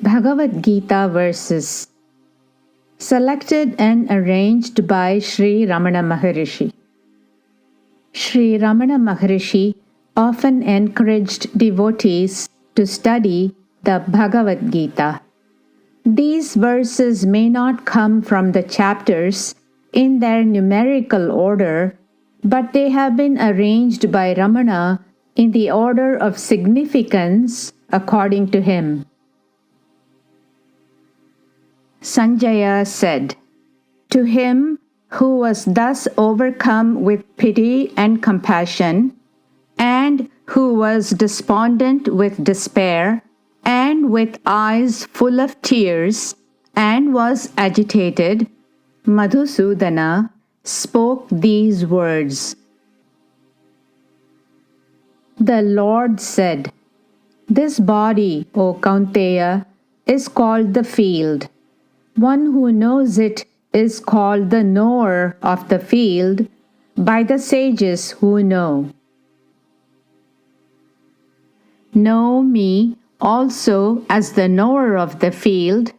Bhagavad Gita verses selected and arranged by Sri Ramana Maharshi. Sri Ramana Maharshi often encouraged devotees to study the Bhagavad Gita. These verses may not come from the chapters in their numerical order, but they have been arranged by Ramana in the order of significance according to him. Sanjaya said, "To him who was thus overcome with pity and compassion, and who was despondent with despair, and with eyes full of tears, and was agitated, Madhusudana spoke these words. The Lord said, 'This body, O Kaunteya, is called the field. One who knows it is called the knower of the field by the sages who know. Know me also as the knower of the field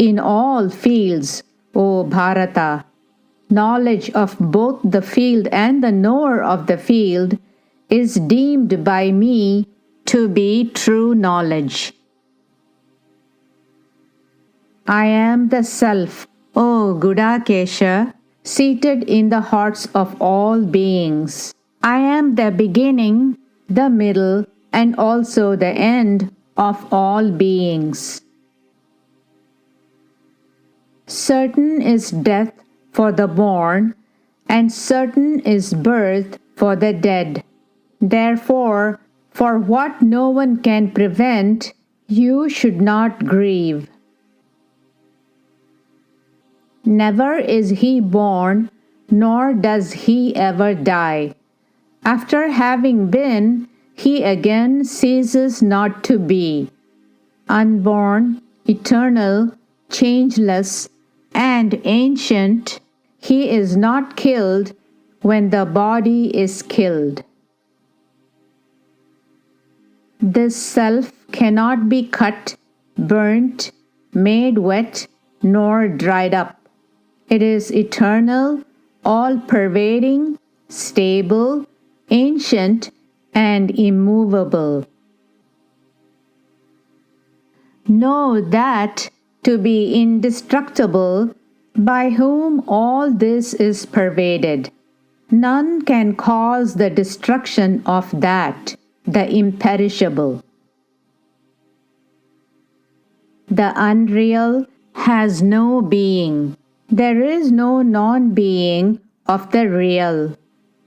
in all fields, O Bharata. Knowledge of both the field and the knower of the field is deemed by me to be true knowledge. I am the Self, O Gudakesha, seated in the hearts of all beings. I am the beginning, the middle, and also the end of all beings. Certain is death for the born, and certain is birth for the dead. Therefore, for what no one can prevent, you should not grieve. Never is he born, nor does he ever die. After having been, he again ceases not to be. Unborn, eternal, changeless, and ancient, he is not killed when the body is killed. This self cannot be cut, burnt, made wet, nor dried up. It is eternal, all-pervading, stable, ancient, and immovable. Know that to be indestructible, by whom all this is pervaded. None can cause the destruction of that, the imperishable. The unreal has no being. There is no non-being of the real.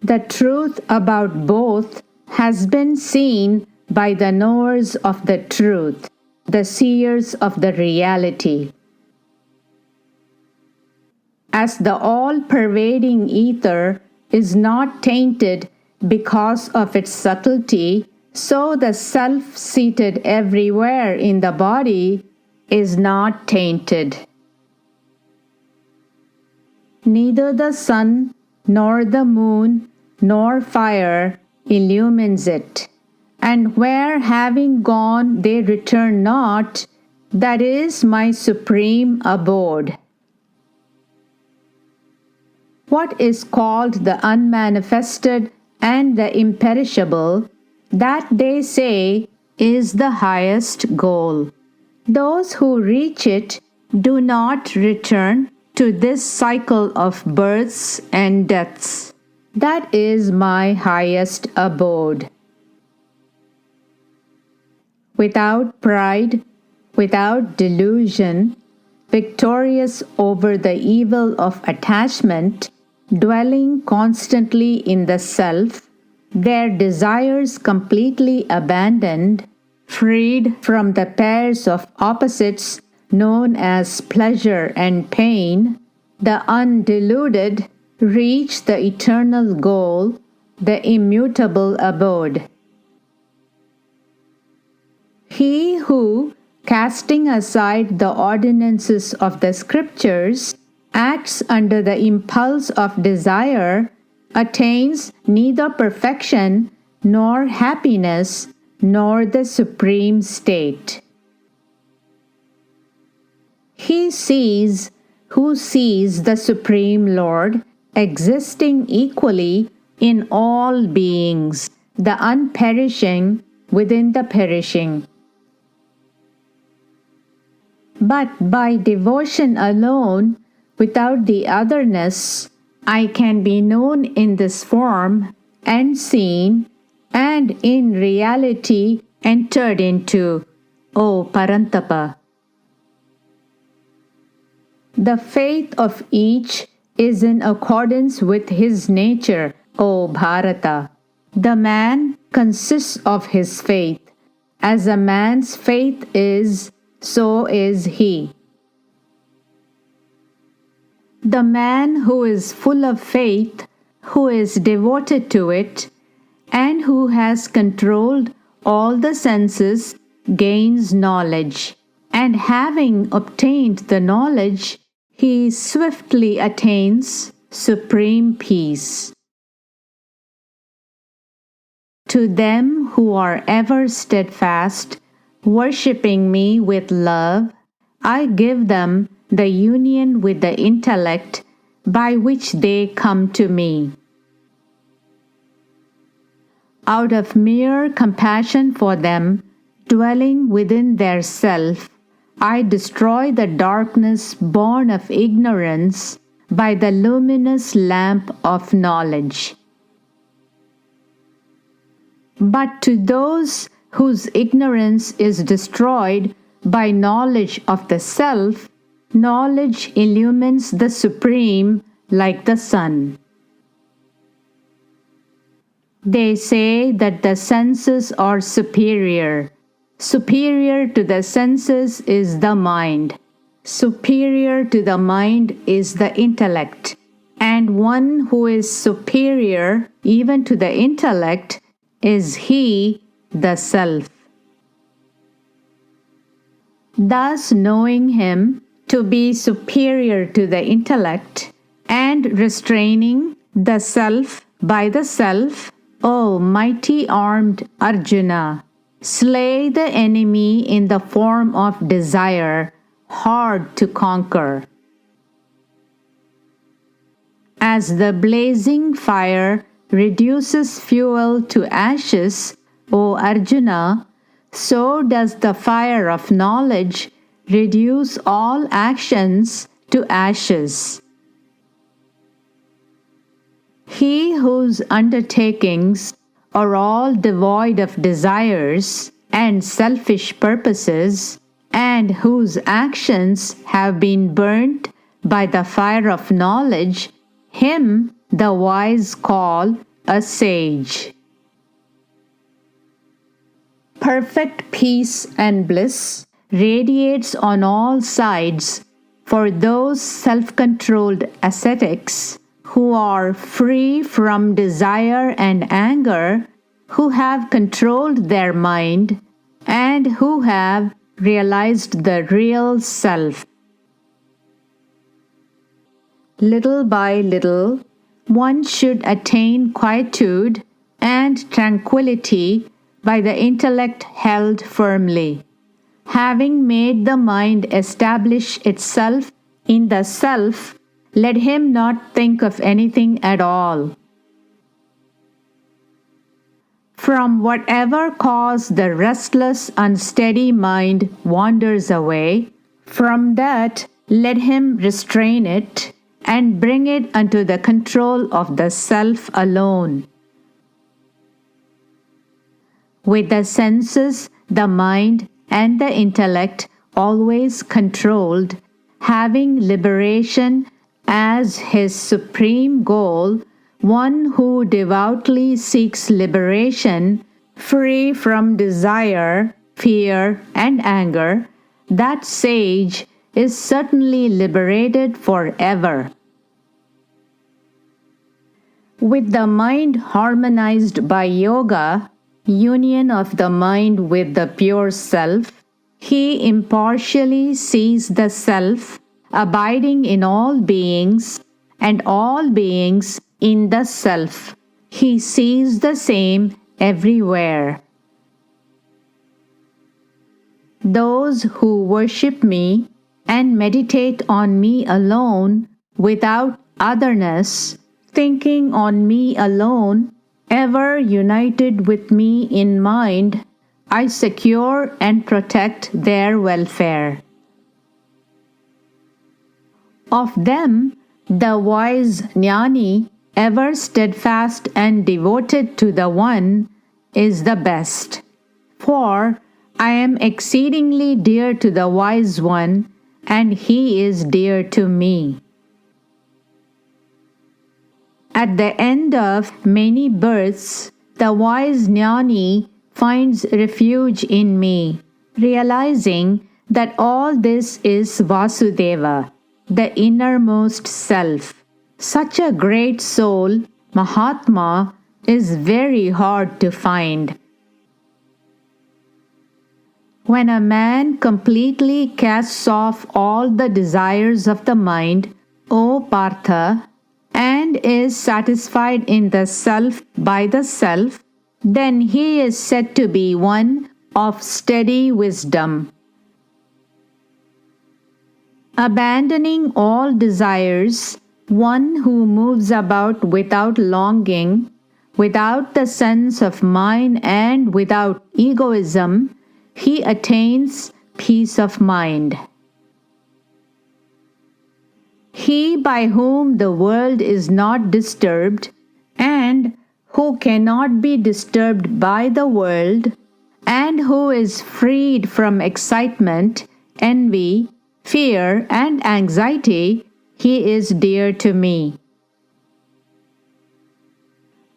The truth about both has been seen by the knowers of the truth, the seers of the reality. As the all-pervading ether is not tainted because of its subtlety, so the self seated everywhere in the body is not tainted. Neither the sun, nor the moon, nor fire illumines it, and where having gone they return not, that is my supreme abode. What is called the unmanifested and the imperishable, that they say is the highest goal. Those who reach it do not return to this cycle of births and deaths. That is my highest abode. Without pride, without delusion, victorious over the evil of attachment, dwelling constantly in the self, their desires completely abandoned, freed from the pairs of opposites known as pleasure and pain, the undeluded reach the eternal goal, the immutable abode. He who, casting aside the ordinances of the scriptures, acts under the impulse of desire, attains neither perfection nor happiness nor the supreme state. He sees who sees the Supreme Lord existing equally in all beings, the unperishing within the perishing. But by devotion alone, without the otherness, I can be known in this form and seen, and in reality entered into, O Parantapa. The faith of each is in accordance with his nature, O Bharata. The man consists of his faith. As a man's faith is, so is he. The man who is full of faith, who is devoted to it, and who has controlled all the senses gains knowledge, and having obtained the knowledge, he swiftly attains supreme peace. To them who are ever steadfast, worshipping me with love, I give them the union with the intellect by which they come to me. Out of mere compassion for them, dwelling within their self, I destroy the darkness born of ignorance by the luminous lamp of knowledge. But to those whose ignorance is destroyed by knowledge of the self, knowledge illumines the Supreme like the sun. They say that the senses are superior. Superior to the senses is the mind. Superior to the mind is the intellect. And one who is superior even to the intellect is he, the self. Thus, knowing him to be superior to the intellect and restraining the self by the self, O mighty armed Arjuna, slay the enemy in the form of desire, hard to conquer. As the blazing fire reduces fuel to ashes, O Arjuna, so does the fire of knowledge reduce all actions to ashes. He whose undertakings are all devoid of desires and selfish purposes, and whose actions have been burnt by the fire of knowledge, him the wise call a sage. Perfect peace and bliss radiates on all sides for those self-controlled ascetics who are free from desire and anger, who have controlled their mind, and who have realized the real self. Little by little, one should attain quietude and tranquility by the intellect held firmly. Having made the mind establish itself in the self, let him not think of anything at all. From whatever cause the restless, unsteady mind wanders away, from that let him restrain it and bring it unto the control of the self alone. With the senses, the mind, and the intellect always controlled, having liberation as his supreme goal, one who devoutly seeks liberation, free from desire, fear, and anger, that sage is certainly liberated forever. With the mind harmonized by yoga, union of the mind with the pure self, he impartially sees the self abiding in all beings and all beings in the self. He sees the same everywhere. Those who worship me and meditate on me alone without otherness, thinking on me alone, ever united with me in mind, I secure and protect their welfare. Of them, the wise jnani, ever steadfast and devoted to the One, is the best. For I am exceedingly dear to the Wise One, and He is dear to me. At the end of many births, the wise jnani finds refuge in me, realizing that all this is Vasudeva, the innermost self. Such a great soul, Mahatma, is very hard to find. When a man completely casts off all the desires of the mind, O Partha, and is satisfied in the self by the self, then he is said to be one of steady wisdom. Abandoning all desires, one who moves about without longing, without the sense of mine and without egoism, he attains peace of mind. He by whom the world is not disturbed, and who cannot be disturbed by the world, and who is freed from excitement, envy, fear, and anxiety, he is dear to me.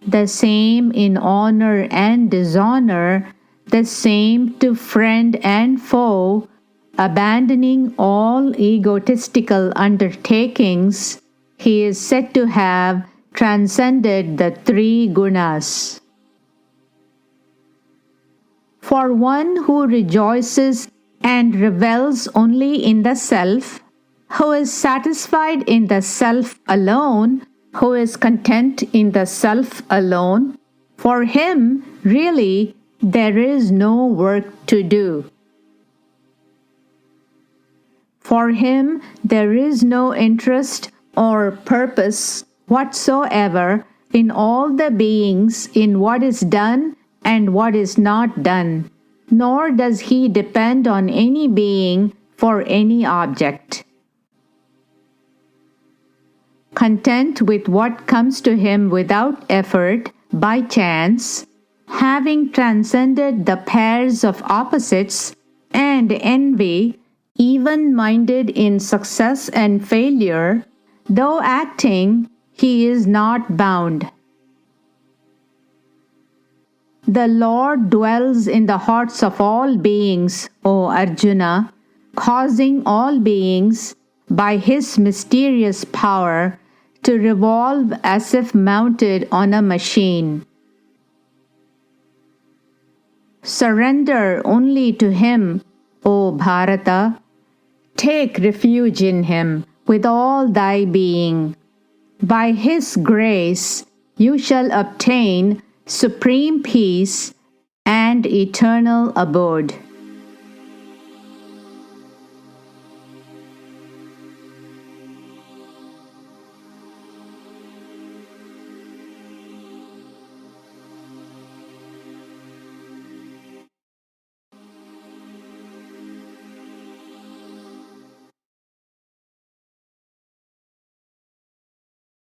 The same in honor and dishonor, the same to friend and foe, abandoning all egotistical undertakings, he is said to have transcended the three gunas. For one who rejoices and revels only in the self, who is satisfied in the self alone, who is content in the self alone, for him really there is no work to do. For him there is no interest or purpose whatsoever in all the beings, in what is done and what is not done, nor does he depend on any being for any object. Content with what comes to him without effort, by chance, having transcended the pairs of opposites and envy, even-minded in success and failure, though acting, he is not bound. The Lord dwells in the hearts of all beings, O Arjuna, causing all beings, by His mysterious power, to revolve as if mounted on a machine. Surrender only to Him, O Bharata. Take refuge in Him with all thy being. By His grace you shall obtain supreme peace and eternal abode.